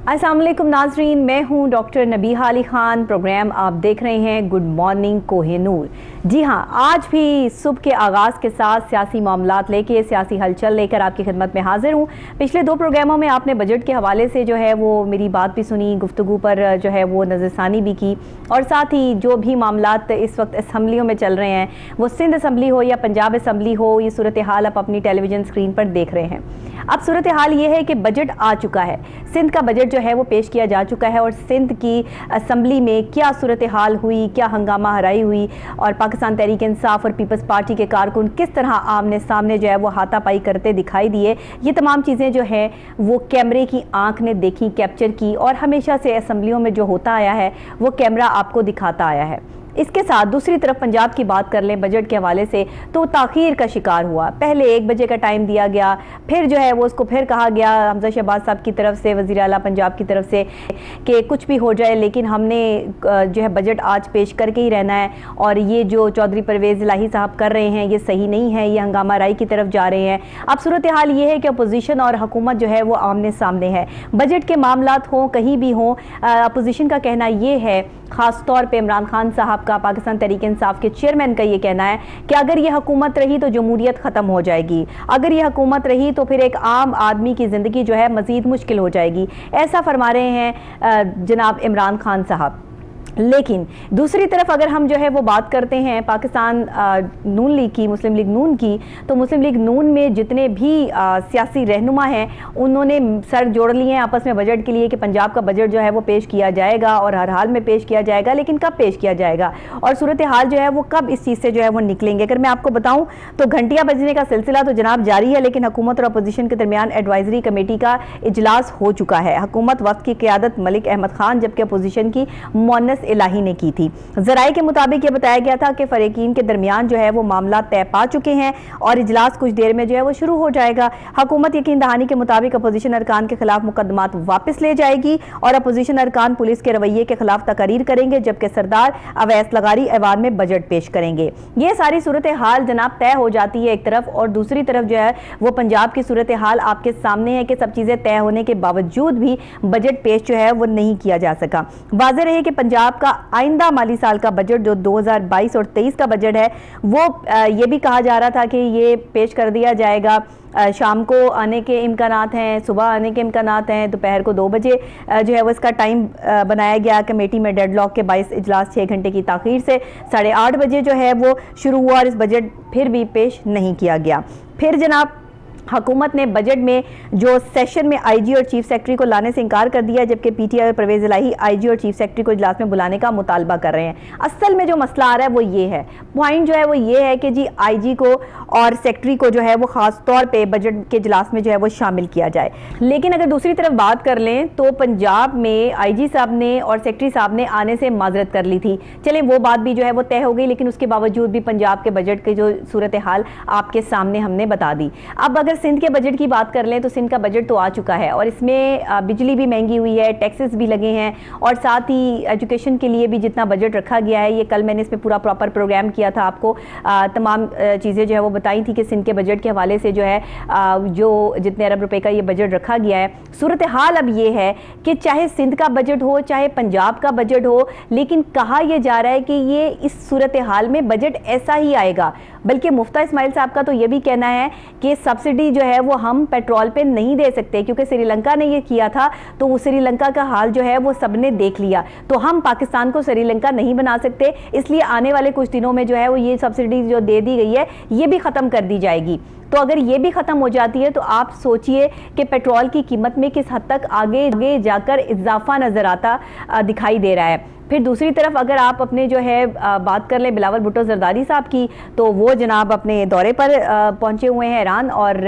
अस्सलाम वालेकुम नाजरीन, मैं हूं डॉक्टर नबीहा अली खान। प्रोग्राम आप देख रहे हैं गुड मॉर्निंग कोहिनूर। जी हां, आज भी सुबह के आगाज़ के साथ सियासी मामलात लेके, सियासी हलचल लेकर आपकी खिदमत में हाजिर हूं। पिछले 2 प्रोग्रामों में आपने बजट के हवाले से जो है वो मेरी बात भी सुनी, गुफ्तगू पर जो है वो नज़रसानी भी की, और साथ ही जो भी मामलात इस वक्त असम्बलियों में चल रहे हैं, वो सिंध असम्बली हो या पंजाब असम्बली हो, ये सूरत हाल आप अपनी टेलीविज़न स्क्रीन पर देख रहे हैं। अब सूरत हाल ये है कि बजट आ चुका है, सिंध का बजट जो है वो पेश किया जा चुका है, और सिंध की असम्बली में क्या सूरत हाल हुई, क्या हंगामा हराई हुई, और पाकिस्तान तहरीक इंसाफ और पीपल्स पार्टी के कारकुन किस तरह आमने सामने जो है वो हाथापाई करते दिखाई दिए, ये तमाम चीज़ें जो है वो कैमरे की आंख ने देखी, कैप्चर की, और हमेशा से असम्बलियों में जो होता आया है वो कैमरा आपको दिखाता आया है। इसके साथ दूसरी तरफ पंजाब की बात कर लें बजट के हवाले से, तो ताख़ीर का शिकार हुआ। पहले 1 बजे का टाइम दिया गया, फिर जो है वो उसको फिर कहा गया हमजा शहबाज साहब की तरफ से, वज़ीर आला पंजाब की तरफ से, कि कुछ भी हो जाए लेकिन हमने जो है बजट आज पेश करके ही रहना है, और ये जो चौधरी परवेज़ इलाही साहब कर रहे हैं ये सही नहीं है, ये हंगामा राई की तरफ जा रहे हैं। अब सूरत हाल ये है कि अपोजिशन और हुकूमत जो है वो आमने सामने है। बजट के मामलात हों, कहीं भी हों, अपोजिशन का कहना ये है, ख़ास तौर पे इमरान खान साहब का, पाकिस्तान तहरीक इंसाफ के चेयरमैन का ये कहना है कि अगर ये हुकूमत रही तो जमहूरियत ख़त्म हो जाएगी, अगर ये हुकूमत रही तो फिर एक आम आदमी की ज़िंदगी जो है मज़ीद मुश्किल हो जाएगी। ऐसा फरमा रहे हैं जनाब इमरान खान साहब। लेकिन दूसरी तरफ अगर हम जो है वो बात करते हैं पाकिस्तान नून लीग की, मुस्लिम लीग नून की, तो मुस्लिम लीग नून में जितने भी सियासी रहनुमा हैं उन्होंने सर जोड़ लिए हैं आपस में बजट के लिए कि पंजाब का बजट जो है वो पेश किया जाएगा, और हर हाल में पेश किया जाएगा, लेकिन कब पेश किया जाएगा और सूरत हाल जो है वो कब इस चीज़ से जो है वो निकलेंगे। अगर मैं आपको बताऊँ तो घंटियाँ बजने का सिलसिला तो जनाब जारी है, लेकिन हुकूमत और अपोजिशन के दरमियान एडवाइजरी कमेटी का इजलास हो चुका है। हुकूमत वक्त की क़यादत मलिक अहमद खान जबकि अपोजिशन की मुअन्नस इलाही ने की थी। ज़राए के मुताबिक ये बताया गया था कि फरीकीन के दरमियान जो है वो मामला तय पा चुके हैं और इजलास कुछ देर में जो है वो शुरू हो जाएगा। हुकूमत यकीन दहानी के मुताबिक अपोजिशन अरकान के खिलाफ मुकदमात वापस ले जाएगी और अपोजिशन अरकान पुलिस के रवैये के खिलाफ तकरीर करेंगे, जबकि सरदार अवैस लगारी ऐवान में बजट पेश करेंगे। ये सारी सूरत हाल जनाब तय हो जाती है एक तरफ, और दूसरी तरफ जो है वो पंजाब की सूरत हाल आपके सामने है कि सब चीज़ें तय होने के बावजूद भी बजट पेश जो है वो नहीं किया जा सका। वाज़ेह रहे कि पंजाब का आइंदा माली साल का बजट जो 2022 और 23 का बजट है वो ये भी कहा जा रहा था कि ये पेश कर दिया जाएगा। शाम को आने के इम्कानात हैं, सुबह आने के इम्कानात हैं, दोपहर को 2 बजे जो है वो इसका टाइम बनाया गया। कमेटी में डेडलॉक के 22 इजलास 6 घंटे की ताख़ीर से 8:30 बजे जो है वो शुरू हुआ, और इस बजट फिर भी पेश नहीं किया गया। फिर जनाब हुकूमत ने बजट में जो सेशन में आईजी और चीफ सेक्रेटरी को लाने से इनकार कर दिया, जबकि पीटीआई और परवेज़ इलाही आईजी और चीफ सेक्रेटरी को इजलास में बुलाने का मुतालबा कर रहे हैं। असल में जो मसला आ रहा है वो ये है, पॉइंट जो है वो ये है कि जी आईजी को और सेक्रेटरी को जो है वो ख़ास तौर पे बजट के इजलास में जो है वो शामिल किया जाए। लेकिन अगर दूसरी तरफ बात कर लें तो पंजाब में आईजी साहब ने और सेक्रेटरी साहब ने आने से माजरत कर ली थी। चलें वो बात भी जो है वो तय हो गई, लेकिन उसके बावजूद भी पंजाब के बजट की जो सूरत हाल आपके सामने हमने बता दी। अब अगर सिंध के बजट की बात कर लें तो सिंध का बजट तो आ चुका है, और इसमें बिजली भी महंगी हुई है, टैक्सेस भी लगे हैं, और साथ ही एजुकेशन के लिए भी जितना बजट रखा गया है, ये कल मैंने इस पर पूरा प्रॉपर प्रोग्राम किया था, आपको तमाम चीज़ें जो है वो बताई थी कि सिंध के बजट के हवाले से जो है जो जितने अरब रुपए का ये बजट रखा गया है। सूरत हाल अब ये है कि चाहे सिंध का बजट हो चाहे पंजाब का बजट हो, लेकिन कहा यह जा रहा है कि ये इस सूरत हाल में बजट ऐसा ही आएगा। बल्कि मुफ्ता इस्माइल साहब का तो ये भी कहना है कि सब्सिडी जो है वो हम पेट्रोल पे नहीं दे सकते, क्योंकि श्रीलंका ने ये किया था तो वो श्रीलंका का हाल जो है वो सबने देख लिया, तो हम पाकिस्तान को श्रीलंका नहीं बना सकते, इसलिए आने वाले कुछ दिनों में जो है वो ये सब्सिडी जो दे दी गई है ये भी ख़त्म कर दी जाएगी। तो अगर ये भी ख़त्म हो जाती है तो आप सोचिए कि पेट्रोल की कीमत में किस हद तक आगे जाकर इजाफा नज़र आता दिखाई दे रहा है। फिर दूसरी तरफ अगर आप अपने जो है बात कर लें बिलावल भुट्टो जरदारी साहब की, तो वो जनाब अपने दौरे पर पहुंचे हुए हैं ईरान, और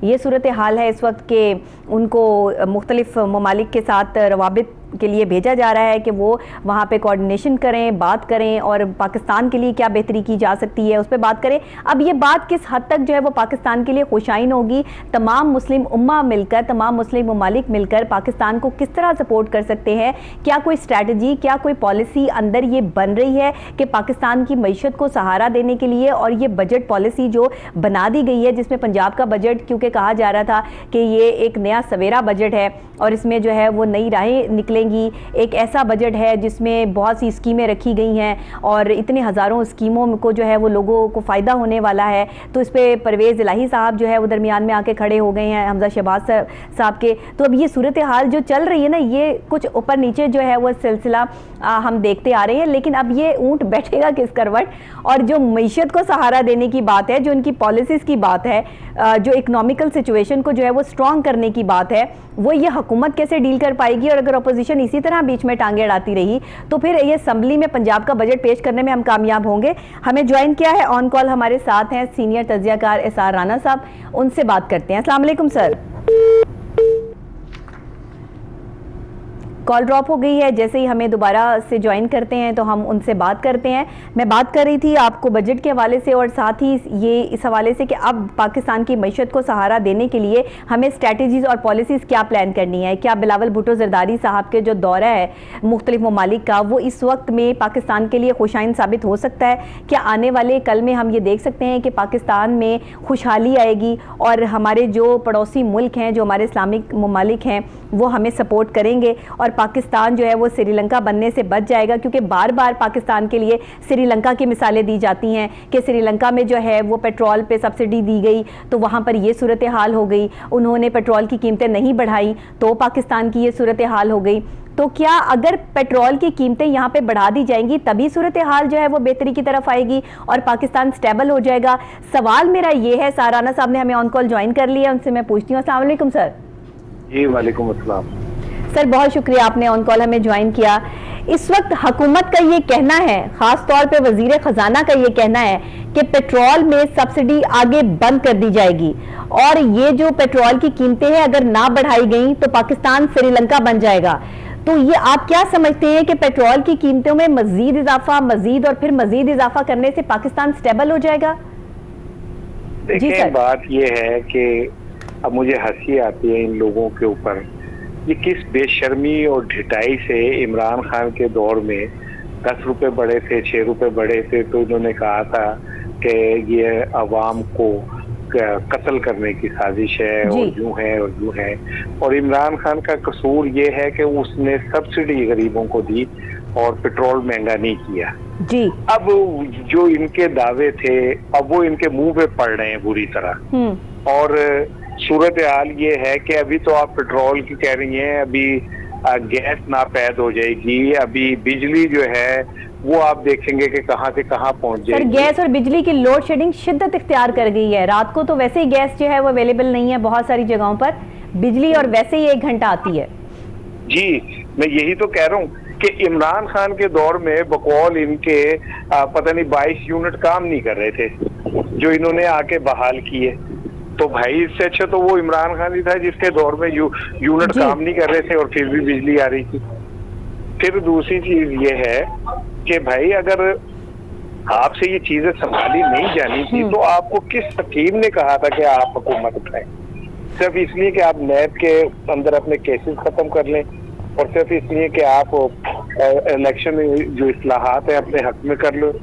ये सूरत हाल है इस वक्त के उनको मुख्तलिफ ममालिक के साथ रवाबित के लिए भेजा जा रहा है कि वो वहाँ पे कोऑर्डिनेशन करें, बात करें, और पाकिस्तान के लिए क्या बेहतरी की जा सकती है उस पर बात करें। अब ये बात किस हद तक जो है वो पाकिस्तान पाकिस्तान के लिए खुशाइन होगी? तमाम मुस्लिम उम्मा मिलकर, तमाम मुस्लिम ममालिक मिलकर पाकिस्तान को किस तरह सपोर्ट कर सकते हैं? क्या कोई स्ट्रैटेजी, क्या कोई पॉलिसी अंदर ये बन रही है कि पाकिस्तान की मईशत को सहारा देने के लिए? और ये बजट पॉलिसी जो बना दी गई है, जिसमें पंजाब का बजट क्योंकि कहा जा रहा था कि ये एक नया सवेरा बजट है और इसमें जो है वो नई राहें निकलेंगी, एक ऐसा बजट है जिसमें बहुत सी स्कीमें रखी गई हैं और इतने हज़ारों स्कीमों को जो है वो लोगों को फ़ायदा होने वाला है। तो इस पर परवेज़ इलाही साहब जो है वो दरमियान में आके खड़े हो गए हैं, हमजा शहबाज साहब के। तो अब ये सूरत हाल जो चल रही है ना, ये कुछ ऊपर नीचे जो है वो सिलसिला हम देखते आ रहे हैं, लेकिन अब ये ऊँट बैठेगा किस करवट? और जो मईशत को सहारा देने की बात है, जो उनकी पॉलिसीज़ की बात है, जो इकोनॉमिकल सिचुएशन को जो है वो स्ट्रॉन्ग करने की बात है, वो ये हुकूमत कैसे डील कर पाएगी? और अगर अपोजिशन इसी तरह बीच में टांगे अड़ाती रही तो फिर ये असम्बली में पंजाब का बजट पेश करने में हम कामयाब होंगे? हमें ज्वाइन किया है ऑन कॉल, हमारे साथ हैं सीनियर तज्जियाकार एसआर राना साहब, उनसे बात करते हैं। अस्सलाम वालेकुम सर। कॉल ड्रॉप हो गई है, जैसे ही हमें दोबारा से ज्वाइन करते हैं तो हम उनसे बात करते हैं। मैं बात कर रही थी आपको बजट के हवाले से और साथ ही ये इस हवाले से कि अब पाकिस्तान की मईशत को सहारा देने के लिए हमें स्ट्रैटेजीज़ और पॉलिसीज़ क्या प्लान करनी है। क्या बिलावल भुट्टो जरदारी साहब के जो दौरा है मुख्तलिफ ममालिक का, वो इस वक्त में पाकिस्तान के लिए खुशाइन साबित हो सकता है? क्या आने वाले कल में हम ये देख सकते हैं कि पाकिस्तान में खुशहाली आएगी और हमारे जो पड़ोसी मुल्क हैं, जो हमारे इस्लामिक ममालिक हैं, वो हमें सपोर्ट करेंगे और पाकिस्तान जो है वो श्रीलंका बनने से बच जाएगा? क्योंकि बार बार पाकिस्तान के लिए श्रीलंका की मिसालें दी जाती हैं कि श्रीलंका में जो है वो पेट्रोल पे सब्सिडी दी गई तो वहाँ पर ये सूरत हाल हो गई, उन्होंने पेट्रोल की कीमतें नहीं बढ़ाई तो पाकिस्तान की ये सूरत हाल हो गई। तो क्या अगर पेट्रोल की कीमतें यहाँ पे बढ़ा दी जाएंगी तभी सूरत हाल जो है वो बेहतरी की तरफ आएगी और पाकिस्तान स्टेबल हो जाएगा? सवाल मेरा ये है, साराना साहब ने हमें ऑन कॉल ज्वाइन कर लिया, उनसे मैं पूछती हूँ। अस्सलाम वालेकुम सर। जी वालेकुम अस्सलाम सर, बहुत शुक्रिया आपने ऑन कॉल हमें ज्वाइन किया। इस वक्त हुकूमत का ये कहना है, खास तौर पे वजीर खजाना का ये कहना है कि पेट्रोल में सब्सिडी आगे बंद कर दी जाएगी और ये जो पेट्रोल की कीमतें हैं अगर ना बढ़ाई गई तो पाकिस्तान श्रीलंका बन जाएगा। तो ये आप क्या समझते हैं कि पेट्रोल की कीमतों में मजीद इजाफा, मजीद और फिर मजीद इजाफा करने से पाकिस्तान स्टेबल हो जाएगा? देखिए, बात ये है कि अब मुझे हंसी आती है इन लोगों के ऊपर, ये किस बेशर्मी और ढिठाई से इमरान खान के दौर में 10 रुपए बढ़े थे, 6 रुपए बढ़े थे तो उन्होंने कहा था कि ये अवाम को कत्ल करने की साजिश है और यूं है और यूं है। और इमरान खान का कसूर ये है कि उसने सब्सिडी गरीबों को दी और पेट्रोल महंगा नहीं किया जी। अब जो इनके दावे थे अब वो इनके मुंह पे पड़ रहे हैं बुरी तरह। और सूरत हाल ये है कि अभी तो आप पेट्रोल की कह रही हैं, अभी गैस नापैद हो जाएगी, अभी बिजली जो है वो आप देखेंगे कि कहां से कहां पहुंच जाएगी। सर, गैस और बिजली की लोड शेडिंग शिद्दत इख्तियार कर गई है। रात को तो वैसे ही गैस जो है वो अवेलेबल नहीं है बहुत सारी जगहों पर, बिजली और वैसे ही 1 घंटा आती है। जी, मैं यही तो कह रहा हूँ कि इमरान खान के दौर में बकौल इनके पता नहीं 22 यूनिट काम नहीं कर रहे थे जो इन्होंने आके बहाल किए। तो भाई इससे अच्छा तो वो इमरान खान ही था जिसके दौर में यूनिट काम नहीं कर रहे थे और फिर भी बिजली आ रही थी। फिर दूसरी चीज ये है कि भाई अगर आपसे ये चीजें संभाली नहीं जानी थी तो आपको किस हकीम ने कहा था कि आप हुकूमत उठाएं? सिर्फ इसलिए कि आप नैब के अंदर अपने केसेस खत्म कर लें और सिर्फ इसलिए कि आप इलेक्शन में जो इस्लाहात है अपने हक में कर लो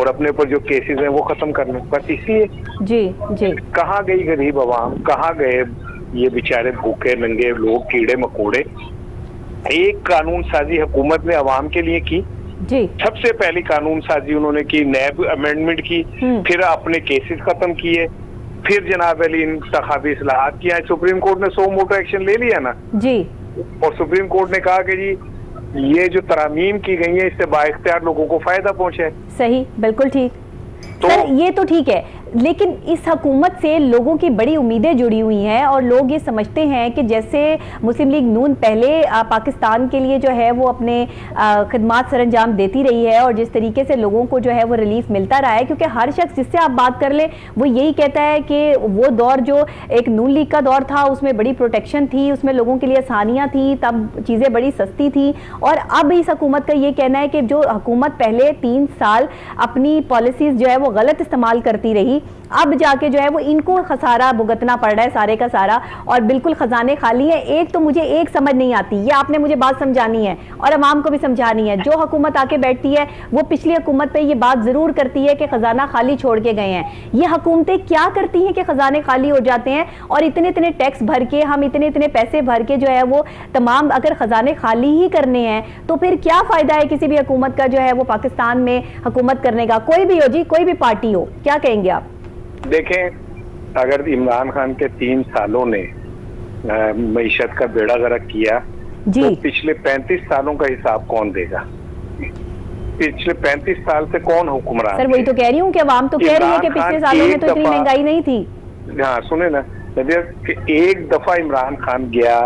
और अपने ऊपर जो केसेस हैं वो खत्म कर लो, बस इसलिए। जी जी। कहाँ गई गरीब आवाम, कहाँ गए ये बेचारे भूखे नंगे लोग, कीड़े मकोड़े? एक कानून साजी हुकूमत ने आवाम के लिए की जी। सबसे पहली कानून साजी उन्होंने की, नैब अमेंडमेंट की, फिर अपने केसेस खत्म किए, फिर जनाब अली इंतखाबी इस्लाहात किया। सुप्रीम कोर्ट ने 100 मोटो एक्शन ले लिया ना जी, और सुप्रीम कोर्ट ने कहा कि जी ये जो तरामीम की गई है इससे बाइख्तियार लोगों को फायदा पहुंचे। सही, बिल्कुल ठीक। तो सर, ये तो ठीक है, लेकिन इस हुकूमत से लोगों की बड़ी उम्मीदें जुड़ी हुई हैं और लोग ये समझते हैं कि जैसे मुस्लिम लीग नून पहले पाकिस्तान के लिए जो है वो अपने खिदमात सरंजाम देती रही है और जिस तरीके से लोगों को जो है वो रिलीफ मिलता रहा है, क्योंकि हर शख्स जिससे आप बात कर लें वो यही कहता है कि वो दौर जो एक नून लीग का दौर था उसमें बड़ी प्रोटेक्शन थी, उसमें लोगों के लिए आसानियाँ थी, तब चीज़ें बड़ी सस्ती थी। और अब इस हुकूमत का ये कहना है कि जो हुकूमत पहले 3 साल अपनी पॉलिसीज़ जो है वो गलत इस्तेमाल करती रही अब जाके जो है वो इनको खसारा भुगतना पड़ रहा है सारे का सारा, और बिल्कुल खजाने खाली है। एक तो मुझे एक समझ नहीं आती, ये आपने मुझे बात समझानी है और अवाम को भी समझानी है। जो हुकूमत आके बैठती है वो पिछली हुकूमत पे ये बात जरूर करती है कि खजाना खाली छोड़ के गए हैं। ये हुकूमतें क्या करती हैं कि खजाने खाली हो जाते हैं, और इतने इतने टैक्स भर के, हम इतने इतने पैसे भर के जो है वो तमाम अगर खजाने खाली ही करने हैं तो फिर क्या फायदा है किसी भी हुकूमत का जो है वो पाकिस्तान में हुकूमत करने का? कोई भी हो जी, कोई भी पार्टी हो, क्या कहेंगे आप? देखें, अगर इमरान खान के 3 सालों ने मईशत का बेड़ा गर्क किया जी, तो पिछले 35 सालों का हिसाब कौन देगा? पिछले 35 साल से कौन हुक्मरान? सर वही तो कह रही हूँ कि अवाम तो कह रही है कि पिछले सालों में तो इतनी महंगाई नहीं थी। हाँ सुने ना, कि एक दफा इमरान खान गया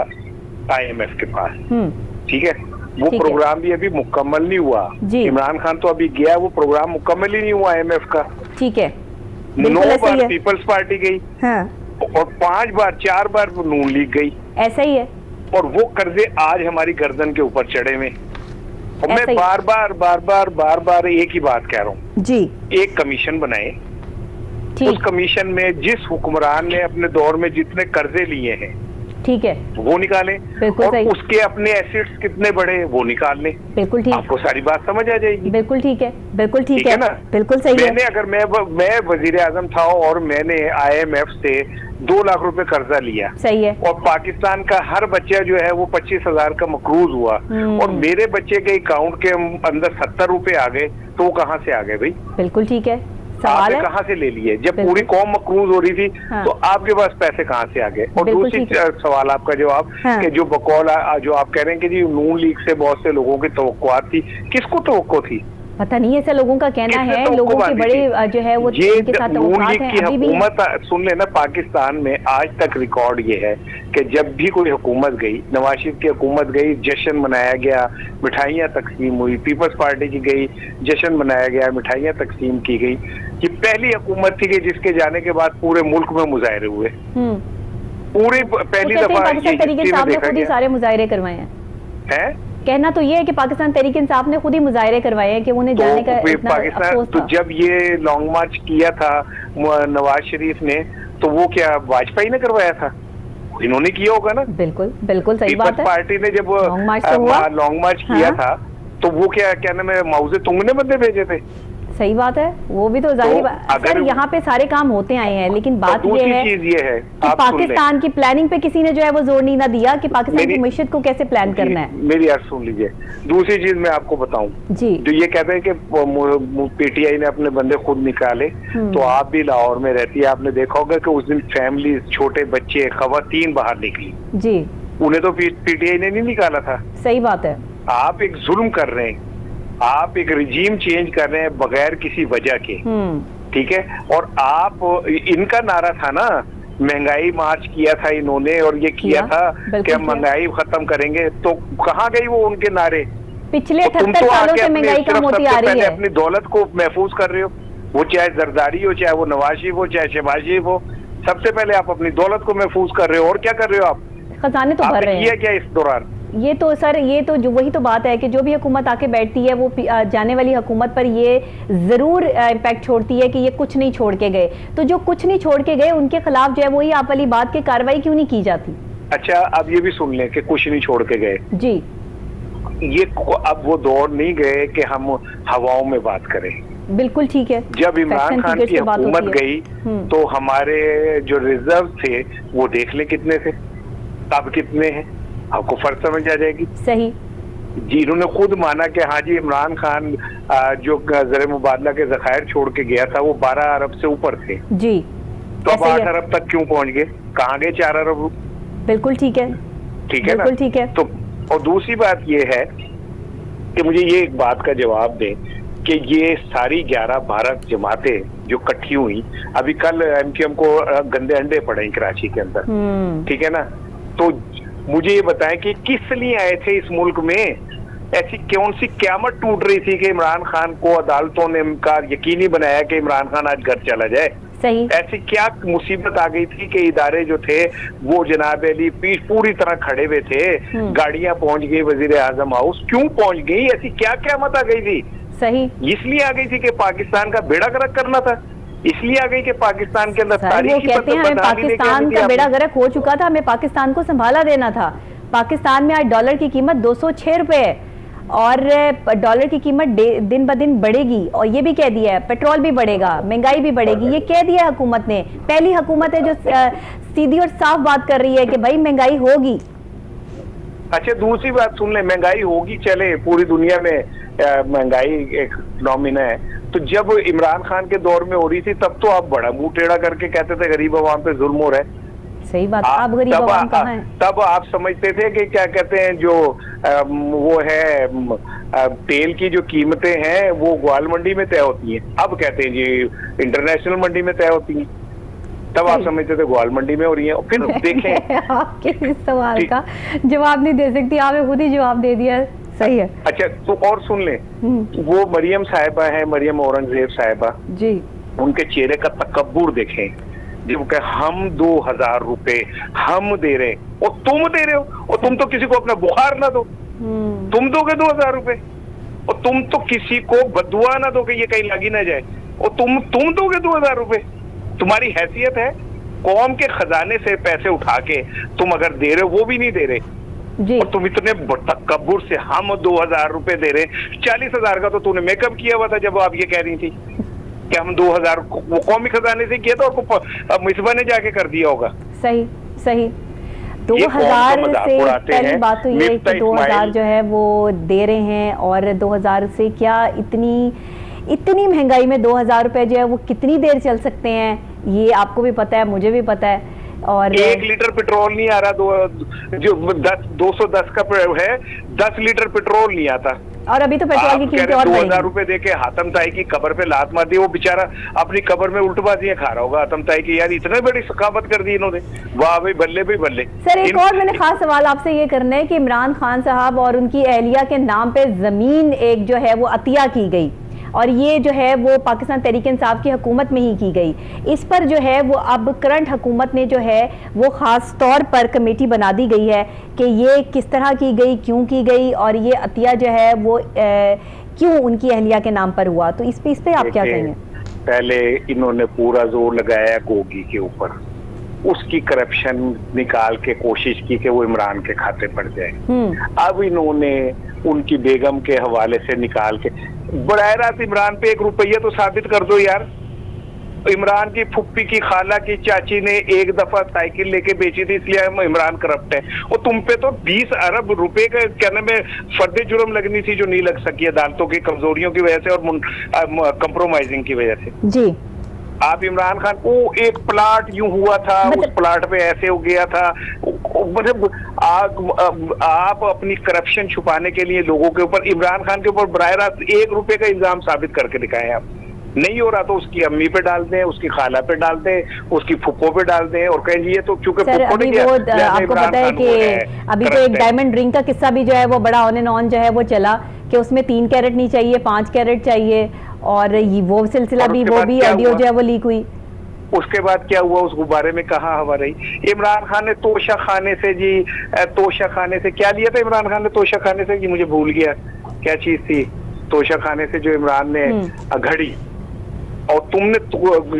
IMF के पास, ठीक है, वो प्रोग्राम भी अभी मुकम्मल नहीं हुआ। इमरान खान तो अभी गया, वो प्रोग्राम मुकम्मल ही नहीं हुआ IMF का, ठीक है। 9 बार पीपल्स पार्टी गई, हाँ। और 5 बार 4 बार नून लीग गई, ऐसा ही है। और वो कर्जे आज हमारी गर्दन के ऊपर चढ़े हुए। और मैं बार बार एक ही बात कह रहा हूँ जी, एक कमीशन बनाए, उस कमीशन में जिस हुक्मरान ने अपने दौर में जितने कर्जे लिए हैं, ठीक है, वो निकालें, और उसके अपने एसेट्स कितने बड़े वो निकाल लें। बिल्कुल ठीक, आपको सारी बात समझ आ जाएगी। बिल्कुल ठीक है, बिल्कुल ठीक है ना, बिल्कुल सही है। अगर मैं वजीर आजम था और मैंने IMF से 2 लाख रुपए कर्जा लिया, सही है, और पाकिस्तान का हर बच्चा जो है वो 25,000 का मकरूज हुआ, और मेरे बच्चे के अकाउंट के अंदर 70 रुपए आ गए, तो वो कहाँ से आ गए भाई? बिल्कुल ठीक है, सवाल है कहाँ से ले लिए? जब पूरी कौम मकरूज हो रही थी, हाँ। तो आपके पास पैसे कहाँ से आ गए? और दूसरी सवाल आपका जवाब, हाँ। कि जो बकौल जो आप कह रहे हैं कि जी नून लीग से बहुत से लोगों की तवक्कुआत थी, किसको तवक्को थी? पता नहीं, ऐसा लोगों का कहना है, लोगों के बड़े जो है वो इनके साथ तवक्कुआत हैं अभी भी। हुकूमत सुन लेना, पाकिस्तान में आज तक रिकॉर्ड ये है कि जब भी कोई हुकूमत गई, नवाज शरीफ की हुकूमत गई, जश्न मनाया गया, मिठाइयाँ तकसीम हुई, पीपल्स पार्टी की गई, जश्न मनाया गया, मिठाइयाँ तकसीम की गई। ये पहली हुकूमत थी कि जिसके जाने के बाद पूरे मुल्क में मुजाहरे हुए, पूरी पहली दफा खुद ही सारे मुजाहरे करवाए हैं। कहना तो ये है कि पाकिस्तान तहरीक इंसाफ ने खुद ही मुजाहरे करवाए हैं कि उन्हें जाने का पाकिस्तान। तो जब ये लॉन्ग मार्च किया था नवाज शरीफ ने, तो वो क्या वाजपेयी ने करवाया था? इन्होंने किया होगा ना। बिल्कुल बिल्कुल सही बात है। पीपल्स पार्टी ने जब लॉन्ग मार्च किया था, तो वो क्या नाम है, माओ से तुंग ने बंदे भेजे थे। सही बात है, वो भी तो जाहिर बात। अगर यहाँ पे सारे काम होते आए हैं, लेकिन बात ये है कि पाकिस्तान की प्लानिंग पे किसी ने जो है वो जोर नहीं ना दिया कि पाकिस्तान की मईशत को कैसे प्लान करना है। मेरी बात सुन लीजिए। दूसरी चीज मैं आपको बताऊं जी, जो ये कहते हैं कि PTI ने अपने बंदे खुद निकाले, तो आप भी लाहौर में रहती है, आपने देखा होगा कि उस दिन फैमिली, छोटे बच्चे, खवातीन बाहर निकली जी, उन्हें तो PTI ने नहीं निकाला था। सही बात है। आप एक जुल्म कर रहे हैं, आप एक रिजीम चेंज कर रहे हैं बगैर किसी वजह के, ठीक है। और आप, इनका नारा था ना, महंगाई मार्च किया था इन्होंने, और ये किया था कि हम महंगाई खत्म करेंगे, तो कहाँ गई वो उनके नारे? पिछले 78 सालों से महंगाई कम होती आ रही है। अपनी दौलत को महफूज कर रहे हो, वो चाहे जरदारी हो, चाहे वो नवाज शरीफ हो, चाहे शहबाज शरीफ हो, सबसे पहले आप अपनी दौलत को महफूज कर रहे हो। और क्या कर रहे हो आप? खजाने तो भर रहे हैं। क्या इस दौरान? ये तो सर, ये तो जो वही तो बात है कि जो भी हुकूमत आके बैठती है वो जाने वाली हुकूमत पर ये जरूर इम्पैक्ट छोड़ती है कि ये कुछ नहीं छोड़ के गए। तो जो कुछ नहीं छोड़ के गए उनके खिलाफ जो है वही आप वाली बात की कार्रवाई क्यों नहीं की जाती? अच्छा, अब ये भी सुन लें कि कुछ नहीं छोड़ के गए जी, ये अब वो दौर नहीं गए कि हम हवाओं में बात करें। बिल्कुल ठीक है। जब इमरान खान की हुकूमत गई तो हमारे जो रिजर्व थे वो देख ले कितने थे, अब कितने हैं, आपको फर्क समझ आ जाएगी। सही जी, इन्होंने खुद माना कि हाँ जी, इमरान खान जो ज़र मुबादला के ज़खायर छोड़ के गया था वो 12 अरब से ऊपर थे जी, तो अब 8 अरब तक क्यों पहुंच गए? कहाँ गए 4 अरब? बिल्कुल ठीक है, ठीक है ना, ठीक है। तो और दूसरी बात ये है कि मुझे ये एक बात का जवाब दें कि ये सारी 11 भारत जमातें जो इकट्ठी हुई, अभी कल MQM को गंदे अंडे पड़े कराची के अंदर, ठीक है ना, तो मुझे ये बताएं कि किस लिए आए थे इस मुल्क में? ऐसी कौन सी क़यामत टूट रही थी कि इमरान खान को अदालतों ने यकीनी बनाया कि इमरान खान आज घर चला जाए? सही। ऐसी क्या मुसीबत आ गई थी कि इदारे जो थे वो जनाब अली पूरी तरह खड़े हुए थे, गाड़ियां पहुंच गई वजीर आजम हाउस, क्यों पहुंच गई? ऐसी क्या क़यामत आ गई थी? सही। इसलिए आ गई थी कि पाकिस्तान का बेड़ा गर्क करना था। इसलिए आ गई कि पाकिस्तान के अंदर सर, वो तारीखी कहते हैं हमें पाकिस्तान का बेड़ा गर्क हो चुका था, हमें पाकिस्तान को संभाला देना था। पाकिस्तान में आज डॉलर की कीमत 206 रुपए है और डॉलर की कीमत दिन ब दिन बढ़ेगी, और ये भी कह दिया है पेट्रोल भी बढ़ेगा, महंगाई भी बढ़ेगी, ये कह दिया है हुकूमत ने। पहली हुकूमत है जो सीधी और साफ बात कर रही है कि भाई महंगाई होगी। अच्छा, दूसरी बात सुन ले, महंगाई होगी, चले पूरी दुनिया में महंगाई एक फिनोमिना है, तो जब इमरान खान के दौर में हो रही थी तब तो आप बड़ा मुंह टेढ़ा करके कहते थे गरीब अवाम पे जुल्म हो रहा है। सही बात, आप गरीब अवाम कहाँ हैं? तब आप समझते थे कि क्या कहते हैं जो वो है तेल की जो कीमतें हैं वो ग्वाल मंडी में तय होती हैं, अब कहते हैं जी इंटरनेशनल मंडी में तय होती हैं। तब आप समझते थे ग्वाल मंडी में हो रही है। फिर देखें आपके इस सवाल का जवाब नहीं दे सकती, आपने खुद ही जवाब दे दिया। सही है। अच्छा, तो और सुन ले, वो मरियम साहिबा है, मरियम औरंगजेब साहिबा जी, उनके चेहरे का तकब्बुर देखें जब कहे हम 2000 रुपए हम दे रहे और तुम दे रहे हो, और तुम तो किसी को अपना बुखार ना दो, तुम दोगे 2000 रुपए, और तुम तो किसी को बदुआ ना दो कि ये कहीं लगी ना जाए, और तुम दोगे 2000 रुपए। तुम्हारी हैसियत है कौम के खजाने से पैसे उठा के तुम अगर दे रहे हो, वो भी नहीं दे रहे जी। और तुम इतने तकब्बुर से हम 2000 रुपए दे रहे, 40,000 का तो तूने मेकअप किया हुआ था जब आप ये कह रही थी कि हम 2000 वो कौमी खजाने से किया था और मिसबा ने जाके कर दिया होगा। सही सही। 2000 से पहली बात तो ये कि 2000 जो है वो दे रहे हैं, और 2000 से क्या इतनी महंगाई में 2000 रुपए जो है वो कितनी देर चल सकते हैं, ये आपको भी पता है, मुझे भी पता है। और 1 लीटर पेट्रोल नहीं आ रहा, जो 210 का है, 10 लीटर पेट्रोल नहीं आता, और अभी तो पेट्रोल की कीमत और 2000 रुपए देके हातम ताई की कब्र पे लात मार दी, वो बेचारा अपनी कब्र में उल्टबाजियां खा रहा होगा हातम ताई की, यार इतने बड़ी सखावत कर दी इन्होंने, वाह भाई बल्ले भाई बल्ले। सर, एक और मैंने खास सवाल आपसे ये करना है कि इमरान खान साहब और उनकी अहलिया के नाम पे जमीन एक जो है वो अतिया की गई, और ये जो है वो पाकिस्तान तहरीक इंसाफ की हुकूमत में ही की गई, इस पर जो है वो अब करंट हुकूमत ने जो है वो ख़ास तौर पर कमेटी बना दी गई है कि ये किस तरह की गई, क्यों की गई, और ये अतिया जो है वो क्यों उनकी अहलिया के नाम पर हुआ, तो इस पे आप क्या कहेंगे? पहले इन्होंने पूरा जोर लगाया गोगी के ऊपर, उसकी करप्शन निकाल के कोशिश की कि वो इमरान के खाते पड़ जाए। अब इन्होंने उनकी बेगम के हवाले से निकाल के बराह रास्त इमरान पे 1 रुपया तो साबित कर दो यार। इमरान की फुप्पी की खाला की चाची ने एक दफा साइकिल लेके बेची थी, इसलिए इमरान करप्ट है, और तुम पे तो 20 अरब रुपए का कहने में फर्द जुर्म लगनी थी जो नहीं लग सकी अदालतों की कमजोरियों की वजह से और कंप्रोमाइजिंग की वजह से जी। आप इमरान खान को एक प्लाट यूं हुआ था, उस प्लाट पे ऐसे हो गया था, मतलब आप अपनी करप्शन छुपाने के लिए लोगों के ऊपर, इमरान खान के ऊपर बराह रास्त 1 रुपए का इल्जाम साबित करके दिखाएं। आप नहीं हो रहा तो उसकी अम्मी पे डाल दें, उसकी खाला पे डाल दें, उसकी फुप्पो पे डाल दें, और कहें ये तो चूंकि आपको पता है कि अभी तो एक डायमंड रिंग का किस्सा भी जो है वो बड़ा ऑन एंड ऑन जो है वो चला कि उसमें 3 कैरेट नहीं चाहिए, 5 कैरेट चाहिए, और वो सिलसिला भी ऑडियो जो है वो लीक हुई। उसके बाद क्या हुआ, उस गुब्बारे में कहाँ हवा रही? इमरान खान ने तोशा खाने से क्या लिया था? इमरान खान ने तोशा खाने से, मुझे भूल गया क्या चीज थी, तोशा खाने से जो इमरान ने घड़ी, और तुमने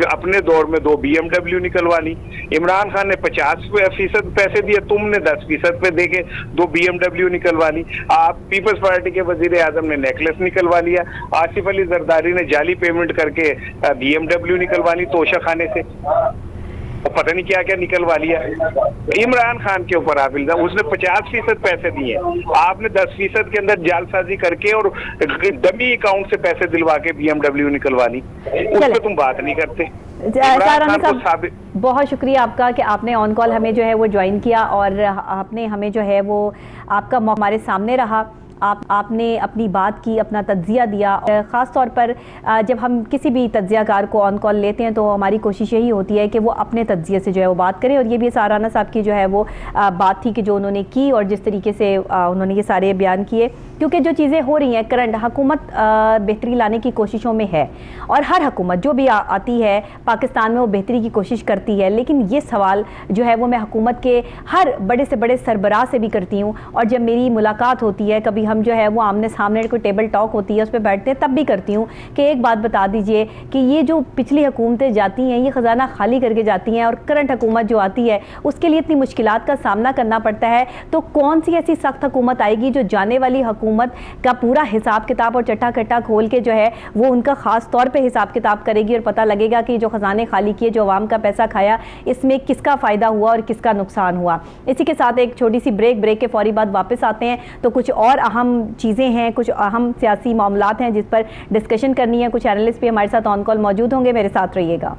अपने दौर में 2 BMW निकलवा ली। इमरान खान ने 50% पैसे दिए, तुमने 10% पे देके 2 BMW निकलवा ली। आप पीपल्स पार्टी के वजीर आजम ने नेकलेस निकलवा लिया, आसिफ अली जरदारी ने जाली पेमेंट करके BMW निकलवा ली तोशा खाने से, और पता नहीं क्या क्या निकलवा लिया। इमरान खान के ऊपर आप इल्जाम, उसने 50% पैसे दिए, आपने 10% के अंदर जालसाजी करके और डमी अकाउंट से पैसे दिलवा के BMW निकलवा ली, उस पर तुम बात नहीं करते। बहुत शुक्रिया आपका कि आपने ऑन कॉल हमें जो है वो ज्वाइन किया, और आपने हमें जो है वो आपका हमारे सामने रहा, आपने अपनी बात की, अपना तज्जिया दिया। ख़ास तौर पर जब हम किसी भी तज्जियाकार को ऑन कॉल लेते हैं तो हमारी कोशिश यही होती है कि वो अपने तज्जिए से जो है वो बात करें, और ये भी साराना साहब की जो है वो बात थी कि जो उन्होंने की और जिस तरीके से उन्होंने ये सारे बयान किए, क्योंकि जो चीज़ें हो रही हैं करंट, हुकूमत बेहतरी लाने की कोशिशों में है, और हर हुकूमत जो भी आती है पाकिस्तान में वो बेहतरी की कोशिश करती है, लेकिन ये सवाल जो है वो मैं हुकूमत के हर बड़े से बड़े सरबराह से भी करती हूँ, और जब मेरी मुलाकात होती है कभी हम जो है वो आमने सामने कोई टेबल टॉक होती है उस पर बैठते हैं तब भी करती हूँ कि एक बात बता दीजिए कि ये जो पिछली हुकूमतें जाती हैं ये ख़जाना खाली करके जाती हैं और करंट हुकूमत जो आती है उसके लिए इतनी मुश्किलात का सामना करना पड़ता है, तो कौन सी ऐसी सख्त हुकूमत आएगी जो जाने वाली हुकूमत का पूरा हिसाब किताब और चट्टा कट्टा खोल के जो है वो उनका ख़ास तौर पर हिसाब किताब करेगी और पता लगेगा कि जो ख़जाने खाली किए, जो आवाम का पैसा खाया, इसमें किसका फ़ायदा हुआ और किसका नुकसान हुआ। इसी के साथ एक छोटी सी ब्रेक के फौरी बाद वापस आते हैं तो कुछ और अहम चीज़ें हैं, कुछ अहम सियासी मामलात हैं जिस पर डिस्कशन करनी है। कुछ एनालिस्ट भी हमारे साथ ऑन कॉल मौजूद होंगे, मेरे साथ रहिएगा।